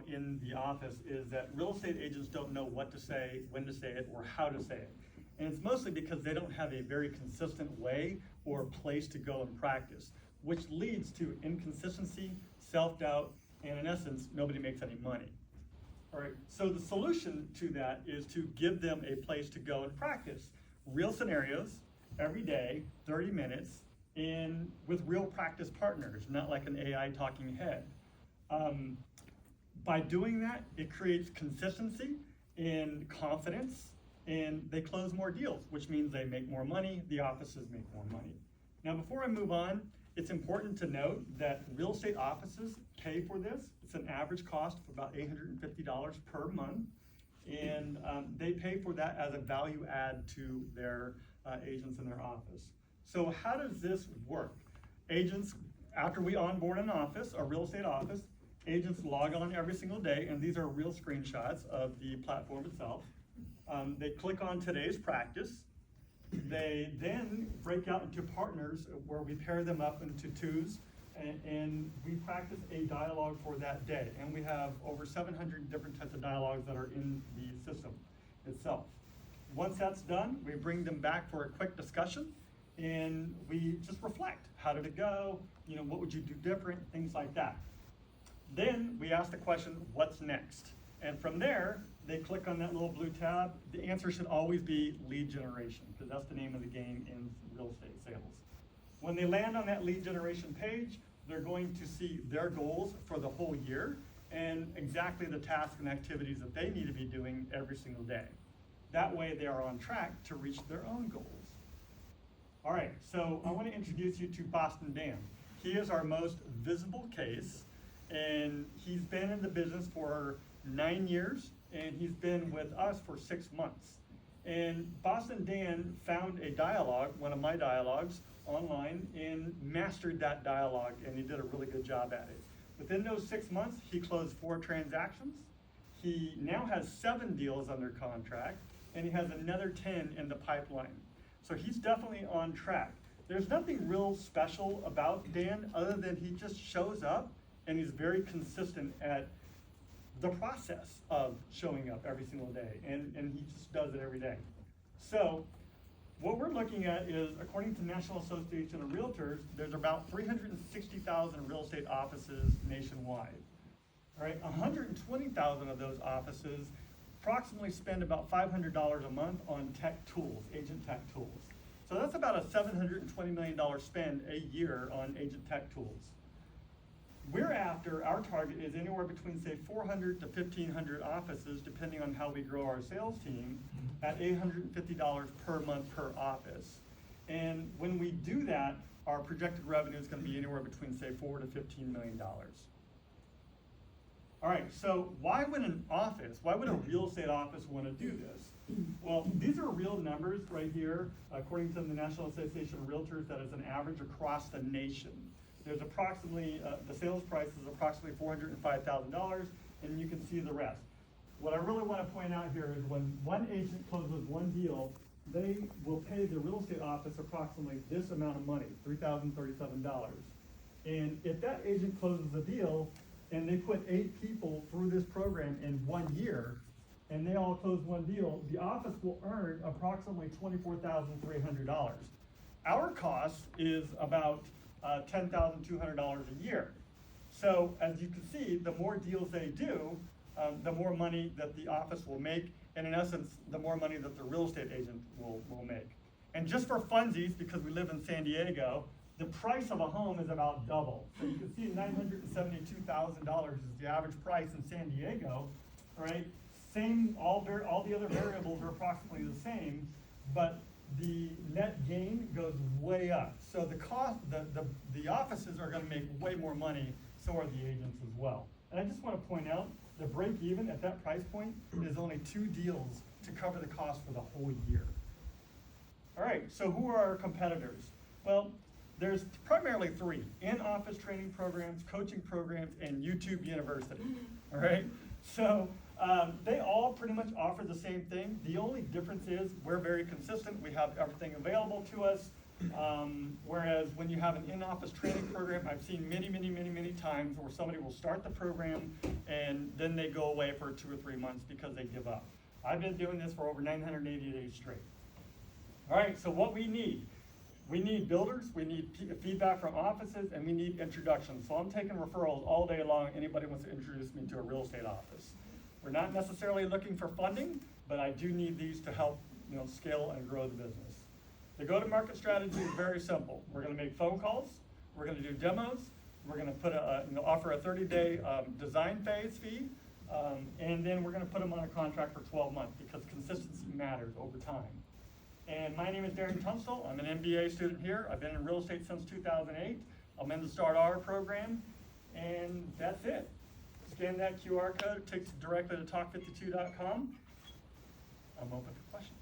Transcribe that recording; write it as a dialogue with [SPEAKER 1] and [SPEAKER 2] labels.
[SPEAKER 1] in the office is that real estate agents don't know what to say, when to say it, or how to say it. And it's mostly because they don't have a very consistent way or place to go and practice, which leads to inconsistency, self-doubt, and in essence, nobody makes any money. All right, so the solution to that is to give them a place to go and practice real scenarios every day, 30 minutes, with real practice partners, not like an AI talking head. By doing that, it creates consistency and confidence, and they close more deals, which means they make more money, the offices make more money. Now, before I move on, it's important to note that real estate offices pay for this. It's an average cost of about $850 per month, and they pay for that as a value add to their agents in their office. So how does this work? Agents, after we onboard an office, a real estate office, agents log on every single day, and these are real screenshots of the platform itself. They click on today's practice. They then break out into partners where we pair them up into twos, and we practice a dialogue for that day. And we have over 700 different types of dialogues that are in the system itself. Once that's done, we bring them back for a quick discussion, and we just reflect. How did it go? You know, what would you do different? Things like that. Then we ask the question, what's next? And from there, they click on that little blue tab. The answer should always be lead generation, because that's the name of the game in real estate sales. When they land on that lead generation page, they're going to see their goals for the whole year and exactly the tasks and activities that they need to be doing every single day. That way they are on track to reach their own goals. All right, so I want to introduce you to Boston Dan. He is our most visible case, and he's been in the business for 9 years, and he's been with us for 6 months. And Boston Dan found a dialogue, one of my dialogues, online, and mastered that dialogue, and he did a really good job at it. Within those 6 months, he closed 4 transactions. He now has 7 deals under contract, and he has another 10 in the pipeline. So he's definitely on track. There's nothing real special about Dan other than he just shows up, and he's very consistent at the process of showing up every single day, and he just does it every day. So what we're looking at is, according to National Association of Realtors, there's about 360,000 real estate offices nationwide. All right, 120,000 of those offices approximately spend about $500 a month on tech tools, agent tech tools. So that's about a $720 million spend a year on agent tech tools. We're after, our target is anywhere between, say, 400 to 1,500 offices, depending on how we grow our sales team, at $850 per month per office. And when we do that, our projected revenue is going to be anywhere between, say, $4 to $15 million. All right, so why would a real estate office want to do this? Well, these are real numbers right here, according to the National Association of Realtors, that is an average across the nation. There's approximately, the sales price is approximately $405,000, and you can see the rest. What I really want to point out here is when one agent closes one deal, they will pay the real estate office approximately this amount of money, $3,037. And if that agent closes a deal, and they put 8 people through this program in 1 year, and they all close one deal, the office will earn approximately $24,300. Our cost is about $10,200 a year. So as you can see, the more deals they do, the more money that the office will make, and in essence, the more money that the real estate agent will make. And just for funsies, because we live in San Diego, the price of a home is about double. So you can see $972,000 is the average price in San Diego, right? Same, all the other variables are approximately the same, but the net gain goes way up. So the cost, the offices are gonna make way more money, so are the agents as well. And I just wanna point out, the break even at that price point is only 2 deals to cover the cost for the whole year. All right, so who are our competitors? Well, there's primarily 3: in-office training programs, coaching programs, and YouTube University, all right? So they all pretty much offer the same thing. The only difference is we're very consistent. We have everything available to us. Whereas when you have an in-office training program, I've seen many times where somebody will start the program and then then they go away for 2 or 3 months because they give up. I've been doing this for over 980 days straight. All right, so what we need builders, we need feedback from offices, and we need introductions. So I'm taking referrals all day long. Anybody wants to introduce me to a real estate office. We're not necessarily looking for funding, but I do need these to help scale and grow the business. The go-to-market strategy is very simple. We're going to make phone calls. We're going to do demos. We're going to offer a 30-day design phase fee, and then we're going to put them on a contract for 12 months because consistency matters over time. And my name is Darren Tunstall. I'm an MBA student here. I've been in real estate since 2008. I'm in the Start R program, and that's it. Scan that QR code. It takes you directly to TALK52.com. I'm open for questions.